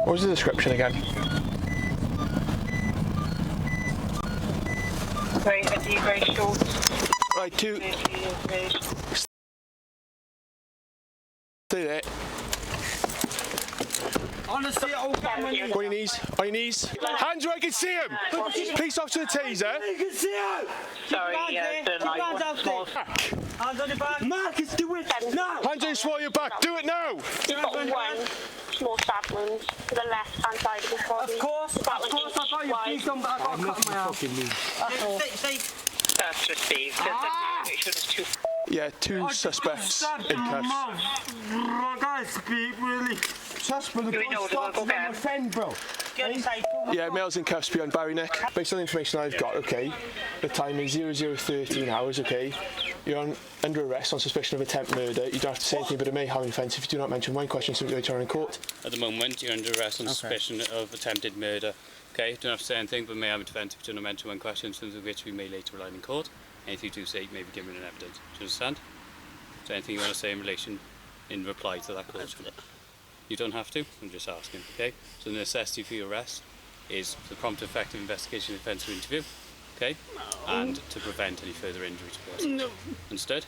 What was the description again? Very heavy, very short. Right, two. Stay there. Honestly, On your knees. On your knees. Hands where I can see him. Police officer the taser. You can see him. Sorry, the light was small. Hands on your back. Marcus, do it now. Hands on your swallow your back. Do it now. You've got one small stab wound to the left-hand side of his body. Of course, About I've got your feet on, but I've got a cut in my arm. That's received. Yeah, two suspects in cuffs. I can't speak, really. Suspect, Do we know the local my friend, bro. Yeah, male's in cuffs behind Barry Nick. Based on the information I've got, okay, the time is 0013 hours, okay. You're under arrest on suspicion of attempt murder. You don't have to say anything, but it may have an offence if you do not mention one question simply later on in court. At the moment, you're under arrest on suspicion of attempted murder. Okay, you don't have to say anything, but may have an offence if you do not mention one question, some of which we may later rely in court. Anything you do say may be given in evidence. Do you understand? Is there anything you want to say in reply to that question? You don't have to, I'm just asking, okay? So the necessity for your arrest is the prompt effective investigation of offence or interview, okay? And to prevent any further injury to the person. Understood?